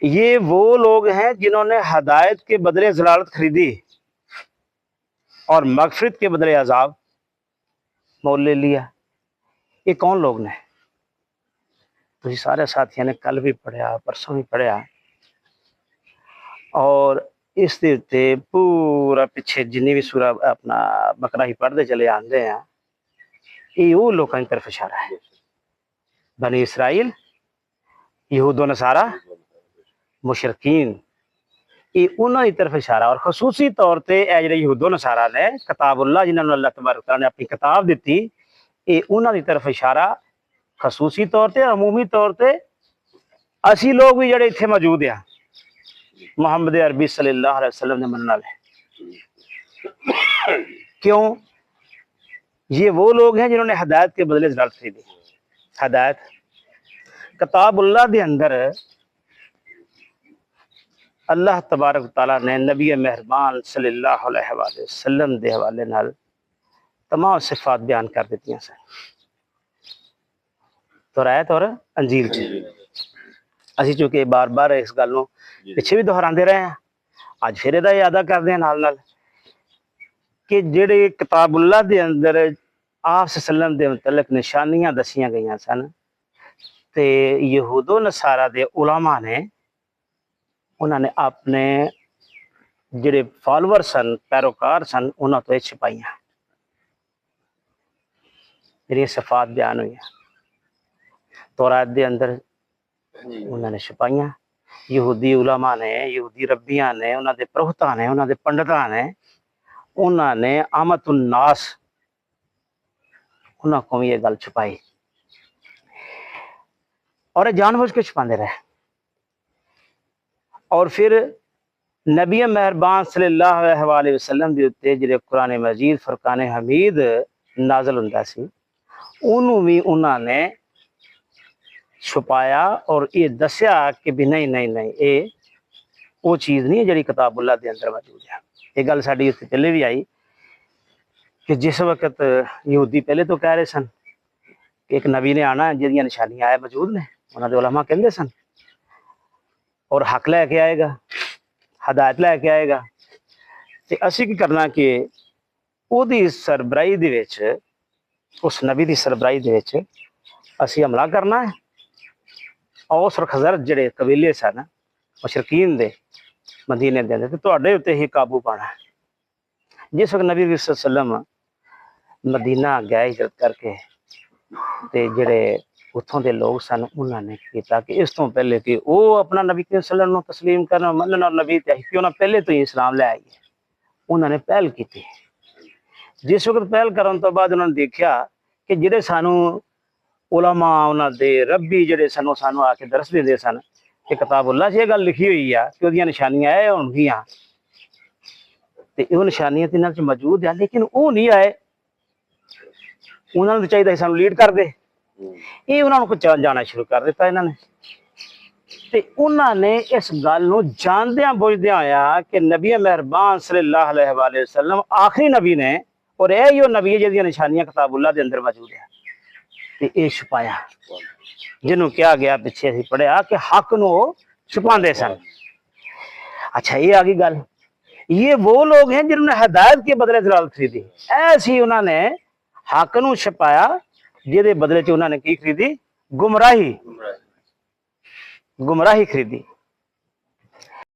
ये वो लोग हैं जिन्होंने हदायत के बदले जलालत खरीदी और मगफिरत के बदले अजाब मोल ले लिया। ये कौन लोग ने? तो सारे साथियों ने कल भी पढ़िया, परसों भी पढ़िया, और इस ते पूरा पिछे जिन्नी भी सूरा अपना बकरा ही पढ़ते चले आते हैं, ये वो लोगों की तरफ इशारा है। बनी इसराइल, यहूद व नसारा, मुशरकीन, ये उन्होंने तरफ इशारा। और खसूसी तौर पर जो यहूद व नसारा ने किताबुल्लाह, जिन्होंने अल्लाह तबारक तआला ने अपनी किताब दी, ये उन्होंने तरफ इशारा खसूसी तौर पर, अमूमी तौर पर असी लोग भी जड़े इतने मौजूद हैं मुहम्मद अरबी सल्लल्लाहु अलैहि वसल्लम ने मनने वाले। क्यों? ये वो लोग हैं जिन्होंने हदायत के बदले जलालत खरीदी। हदायत किताबुल्लाह के अंदर अल्लाह तबारक तआला ने नबी मेहरबान सल्लल्लाहु अलैहि वसल्लम के हवाले नाल तमाम सिफात बयान कर दी सन तौरात और अंजील च। असी चूंकि बार बार इस गल नूं पिछे भी दोहराते रहे हैं, अज फिर इहदा यादा करते हैं नाल नाल कि जिहड़े किताबुल्लाह दे अंदर आप सल्लम दे मुतलक निशानियां दसियां गई सन, ते यहूदो नसारा दे उलमा ने उन्होंने अपने जिहड़े फॉलोअर सन, पैरोकार सन, उन्होंने तो छुपाइया। मेरी सिफात बयान हुई तौरात दे अंदर उन्होंने छुपाइया। यहूदी उलमा ने, यहूदी रब्बियां ने, उन्होंने पुरोहितां ने, उन्होंने पंडितां ने, उन्होंने आमतुन्नास उन्होंने को भी ये गल छुपाई और जानबूझ के छुपाते रहे। और फिर नबी मेहरबान सल्लल्लाहु अलैहि वसल्लम के उत्ते जिहड़े कुरान मजीद फुरकान हमीद नाज़िल हुंदा सी, उन्होंने भी उन्होंने छुपाया और ये दसिया कि भी नहीं नहीं नहीं, ये वो चीज़ नहीं है जी किताबुल्लाह के अंदर मौजूद है। ये गल साडी उत्ते पहले भी आई कि जिस वक्त यहूदी पहले तो कह रहे सन कि एक नबी ने आना है जिहदियां निशानियां आए मौजूद ने, उन्होंने उलमा कहते सन, और हक लैके आएगा, हदायत लैके आएगा। तो असी की करना कि उहदी सरबराही दे विच, उस नबी की सरबराही दे विच असी हमला करना है। औस और खज़रज जिहड़े कबीले सन मुशरकीन दे मदीने दे अंदर, तुहाडे उत्ते ही काबू पाना है। जिस वक्त नबी वसल्लम मदीना गए हिजरत करके, ते जिहड़े उत्थों के लोग सन उन्होंने किया कि इस तो पहले कि वो अपना नबी करीम सल्लल्लाहु अलैहि वसल्लम तस्लीम करना मनन और नबी ते उन्होंने पहले तो ही इस्लाम लै आइए, उन्होंने पहल की। जिस वक्त पहल करने तो बाद उन्होंने देखा कि जिहड़े सानू उलमा उन्होंने रब्बी जिहड़े सन सानू आके दरस देंदे सन कि किताबुल्लाह च ये गल लिखी हुई है कि उहदियां निशानियां ऐ होणगियां, ते वो निशानियां तो इन्हां च मौजूद है, लेकिन वो नहीं आए। उन्होंने तो चाहिए सानू लीड कर दे, ये उन्होंने कुछ जाना शुरू कर दिता इन्होंने। ते उन्होंने इस गल नूं जानदियां बुझदियां होया कि नबी मेहरबान सल्लल्लाहु अलैहि वसल्लम आखिरी नबी ने, और यही वो नबी है जिहदियां निशानियां किताबुल्लाह दे अंदर मौजूद है, ते ये छुपाया। जिन्हों कहा गया पिछे असीं पढ़िया कि हक नूं छुपाते सन। अच्छा, ये आ गई गल। ये वो लोग हैं जिन्होंने हदायत के बदले जलालत खरीदी। ऐसी उन्होंने हक नूं छुपाया जिहदे बदले च उन्होंने की खरीदी? गुमराही। गुमराही खरीदी।